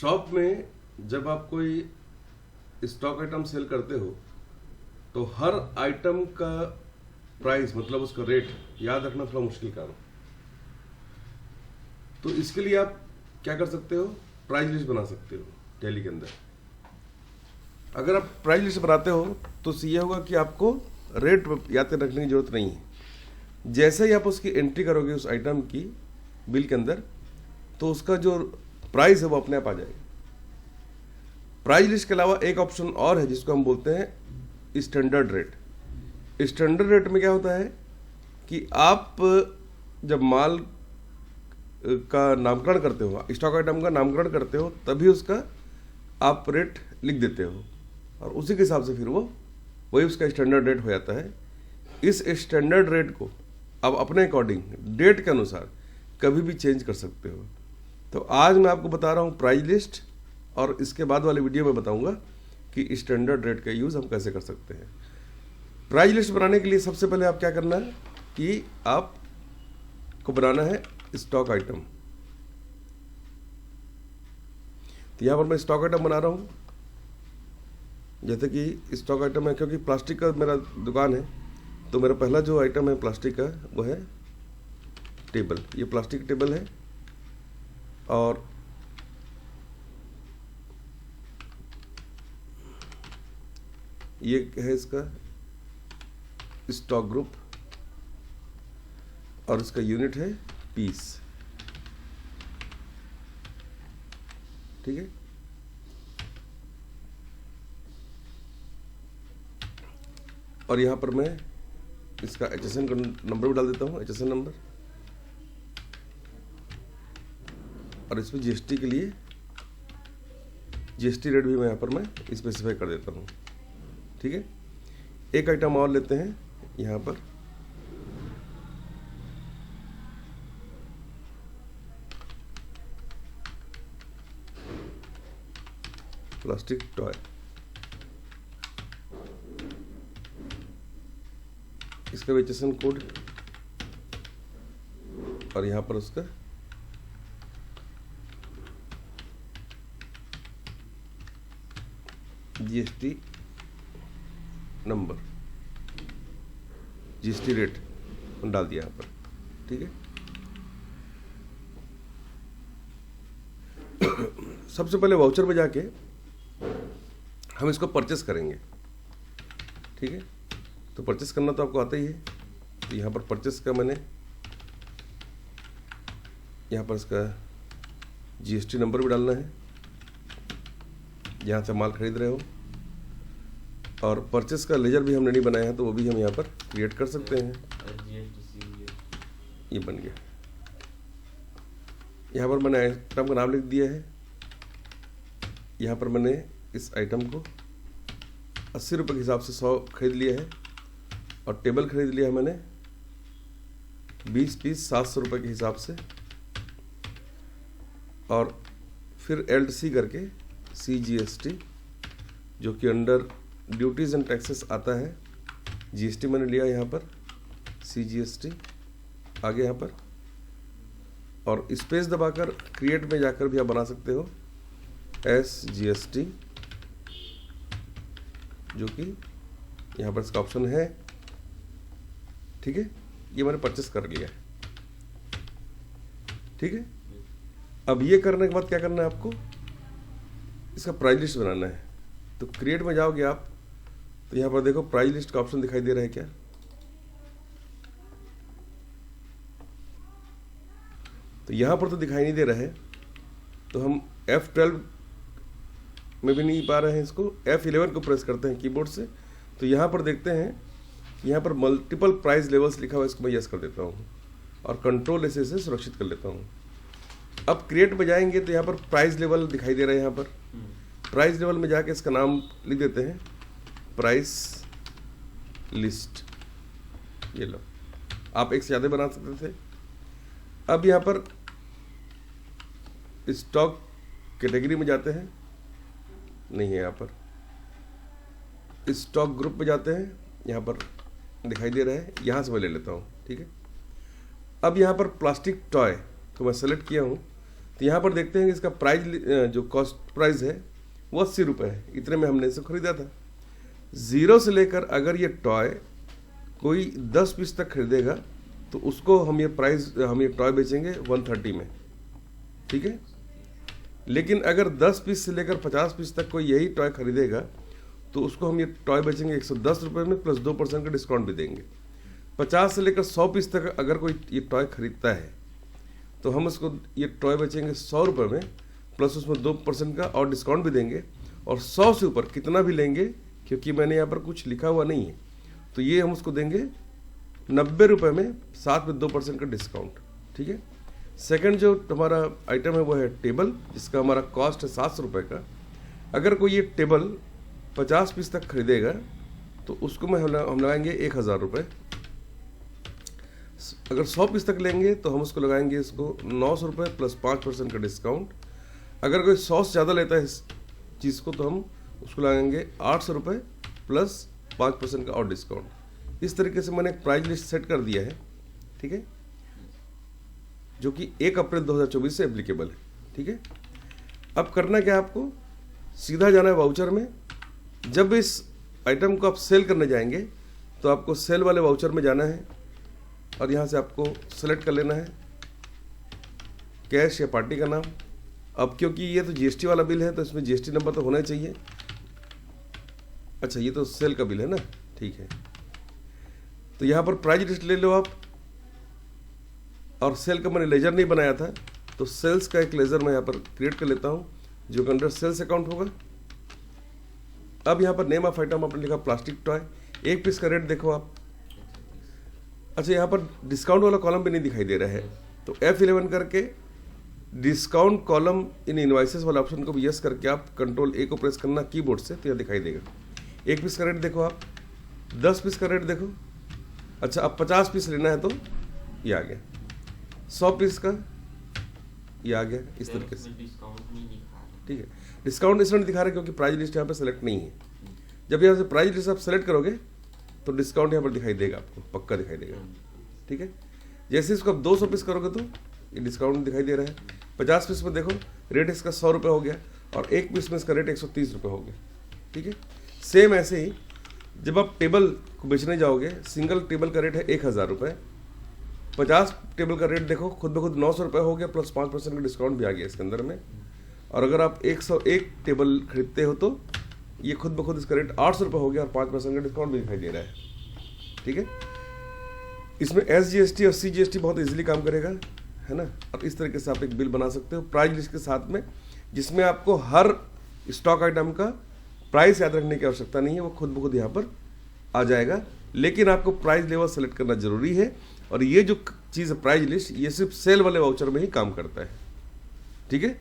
Shop में जब आप कोई स्टॉक आइटम सेल करते हो तो हर आइटम का प्राइस मतलब उसका रेट याद रखना थोड़ा मुश्किल काम है। तो इसके लिए आप क्या कर सकते हो, प्राइस लिस्ट बना सकते हो टैली के अंदर। अगर आप प्राइस लिस्ट बनाते हो तो ये होगा कि आपको रेट याद रखने की जरूरत नहीं है। जैसे ही आप उसकी एंट्री करोगे उस आइटम की बिल के अंदर तो उसका जो प्राइस है वो अपने आप आ जाएगा। प्राइस लिस्ट के अलावा एक ऑप्शन और है जिसको हम बोलते हैं स्टैंडर्ड रेट। स्टैंडर्ड रेट में क्या होता है कि आप जब माल का नामकरण करते हो, स्टॉक आइटम का नामकरण करते हो, तभी उसका आप रेट लिख देते हो और उसी के हिसाब से फिर वही उसका स्टैंडर्ड रेट हो जाता है। इस स्टैंडर्ड रेट को आप अपने अकॉर्डिंग डेट के अनुसार कभी भी चेंज कर सकते हो। तो आज मैं आपको बता रहा हूँ प्राइस लिस्ट, और इसके बाद वाले वीडियो में बताऊंगा कि स्टैंडर्ड रेट का यूज़ हम कैसे कर सकते हैं। प्राइस लिस्ट बनाने के लिए सबसे पहले आप क्या करना है कि आपको बनाना है स्टॉक आइटम। तो यहाँ पर मैं स्टॉक आइटम बना रहा हूँ। जैसे कि स्टॉक आइटम है, क्योंकि प्लास्टिक का मेरा दुकान है तो मेरा पहला जो आइटम है प्लास्टिक का वो है टेबल। ये प्लास्टिक टेबल है और ये है इसका स्टॉक ग्रुप और इसका यूनिट है पीस। ठीक है, और यहां पर मैं इसका HSN का नंबर भी डाल देता हूं, HSN नंबर, और इसमें GST के लिए GST रेट भी मैं यहां पर मैं स्पेसिफाई कर देता हूं। ठीक है, एक आइटम और लेते हैं यहां पर, प्लास्टिक टॉय। इसका HSN कोड और यहां पर उसका GST नंबर, GST रेट डाल दिया यहाँ पर। ठीक है, सबसे पहले वाउचर में जाके हम इसको परचेस करेंगे। ठीक है, तो परचेस करना तो आपको आता ही है। तो यहाँ पर परचेस का मैंने यहाँ पर इसका GST नंबर भी डालना है जहाँ से माल खरीद रहे हो, और परचेस का लेजर भी हमने नहीं बनाया है तो वो भी हम यहाँ पर क्रिएट कर सकते हैं। ये बन गया। यहाँ पर मैंने आइटम का नाम लिख दिया है। यहाँ पर मैंने इस आइटम को 80 रुपये के हिसाब से 100 खरीद लिया है, और टेबल खरीद लिया है मैंने 20 पीस 700 रुपये के हिसाब से, और फिर LC करके CGST जो कि अंडर ड्यूटीज़ एंड टैक्सेस आता है, GST मैंने लिया यहाँ पर, CGST आगे यहाँ पर, और स्पेस दबाकर क्रिएट में जाकर भी आप बना सकते हो SGST, जो कि यहाँ पर इसका ऑप्शन है। ठीक है, ये मैंने परचेस कर लिया है। ठीक है, अब ये करने के बाद क्या करना है आपको, इसका प्राइस लिस्ट बनाना है। तो क्रिएट में जाओगे आप तो यहाँ पर देखो प्राइस लिस्ट का ऑप्शन दिखाई दे रहा है क्या। तो यहाँ पर तो दिखाई नहीं दे रहा है, तो हम F12 में भी नहीं पा रहे हैं इसको, F11 को प्रेस करते हैं कीबोर्ड से। तो यहाँ पर देखते हैं, यहाँ पर मल्टीपल प्राइस लेवल्स लिखा हुआ है, इसको मैं यस कर देता हूँ और कंट्रोल से सुरक्षित कर लेता हूँ। अब क्रिएट में जाएंगे तो यहाँ पर प्राइस लेवल दिखाई दे रहा है। यहाँ पर प्राइस लेवल में जाके इसका नाम लिख देते हैं प्राइस लिस्ट। ये लो, आप एक से ज़्यादा बना सकते थे। अब यहाँ पर स्टॉक कैटेगरी में जाते हैं, नहीं है यहाँ पर। स्टॉक ग्रुप में जाते हैं, यहाँ पर दिखाई दे रहा है, यहाँ से मैं ले लेता हूँ। ठीक है, अब यहाँ पर प्लास्टिक टॉय को मैं सेलेक्ट किया हूँ तो यहाँ पर देखते हैं कि इसका प्राइस जो कॉस्ट प्राइस है वो 80 रुपये है, इतने में हमने इसे खरीदा था। 0 से लेकर अगर ये टॉय कोई 10 पीस तक खरीदेगा तो उसको हम ये टॉय बेचेंगे 130 में, ठीक है। लेकिन अगर 10 पीस से लेकर 50 पीस तक कोई यही टॉय खरीदेगा तो उसको हम ये टॉय बेचेंगे 110 रुपये में, प्लस 2% का डिस्काउंट भी देंगे। 50 से लेकर 100 पीस तक अगर कोई ये टॉय खरीदता है तो हम उसको ये टॉय बेचेंगे 100 रुपये में, प्लस उसमें 2% का और डिस्काउंट भी देंगे। और 100 से ऊपर कितना भी लेंगे, क्योंकि मैंने यहाँ पर कुछ लिखा हुआ नहीं है, तो ये हम उसको देंगे 90 रुपये में, साथ में 2% का डिस्काउंट, ठीक है। सेकंड जो हमारा आइटम है वो है टेबल, जिसका हमारा कॉस्ट है 700 रुपये का। अगर कोई ये टेबल 50 पीस तक खरीदेगा तो उसको हम लगाएंगे 1000 रुपये। अगर 100 पीस तक लेंगे तो हम उसको लगाएंगे इसको 900 रुपये प्लस 5% का डिस्काउंट। अगर कोई 100 से ज़्यादा लेता है इस चीज़ को तो हम उसको लगाएंगे 800 रुपये प्लस 5% का और डिस्काउंट। इस तरीके से मैंने एक प्राइस लिस्ट सेट कर दिया है, ठीक है, जो कि 1 अप्रैल 2024 से एप्लीकेबल है, ठीक है। अब करना क्या है, आपको सीधा जाना है वाउचर में। जब इस आइटम को आप सेल करने जाएंगे तो आपको सेल वाले वाउचर में जाना है और यहाँ से आपको सेलेक्ट कर लेना है कैश या पार्टी का नाम। अब क्योंकि ये तो जीएसटी वाला बिल है तो इसमें जीएसटी नंबर तो होना ही चाहिए। अच्छा, ये तो सेल का बिल है ना, ठीक है। तो यहाँ पर प्राइस लिस्ट ले लो आप, और सेल का मैंने लेजर नहीं बनाया था तो सेल्स का एक लेजर मैं यहाँ पर क्रिएट कर लेता हूँ जो कि अंडर सेल्स अकाउंट होगा। अब यहाँ पर नेम ऑफ आइटम आपने लिखा प्लास्टिक टॉय, 1 पीस का रेट देखो आप। अच्छा, यहाँ पर डिस्काउंट वाला कॉलम भी नहीं दिखाई दे रहा है, तो F11 करके डिस्काउंट कॉलम इन इनवाइसेस वाला ऑप्शन को भी यस करके आप कंट्रोल A को प्रेस करना कीबोर्ड से, तो यह दिखाई देगा। 1 पीस का रेट देखो आप, 10 पीस का रेट देखो। अच्छा, अब 50 पीस लेना है तो ये आ गया, 100 पीस का ये आ गया, इस तरीके से, ठीक है। डिस्काउंट इसलिए नहीं दिखा रहा क्योंकि प्राइस लिस्ट यहाँ पे सेलेक्ट नहीं है। जब यहाँ से प्राइस लिस्ट आप सेलेक्ट करोगे तो डिस्काउंट यहाँ पर दिखाई देगा, आपको पक्का दिखाई देगा, ठीक है। जैसे इसको आप 200 पीस करोगे तो ये डिस्काउंट दिखाई दे रहा है। 50 पीस में देखो रेट इसका 100 रुपये हो गया और 1 पीस में इसका रेट 130 रुपये हो गया, ठीक है। सेम ऐसे ही जब आप टेबल को बेचने जाओगे, सिंगल टेबल का रेट है 1000 रुपये, 50 टेबल का रेट देखो खुद ब खुद 900 रुपये हो गया, प्लस 5% का डिस्काउंट भी आ गया इसके अंदर में। और अगर आप 101 टेबल खरीदते हो तो ये खुद ब खुद इसका रेट 800 रुपये हो गया और 5% का डिस्काउंट भी दिखाई दे रहा है, ठीक है। इसमें SGST और CGST बहुत इजीली काम करेगा, है ना। और इस तरीके से आप एक बिल बना सकते हो प्राइस लिस्ट के साथ में, जिसमें आपको हर स्टॉक आइटम का प्राइस याद रखने की आवश्यकता नहीं है, वो खुद ब खुद यहाँ पर आ जाएगा। लेकिन आपको प्राइस लेवल सेलेक्ट करना जरूरी है, और ये जो चीज़ है प्राइस लिस्ट, ये सिर्फ सेल वाले वाउचर में ही काम करता है, ठीक है।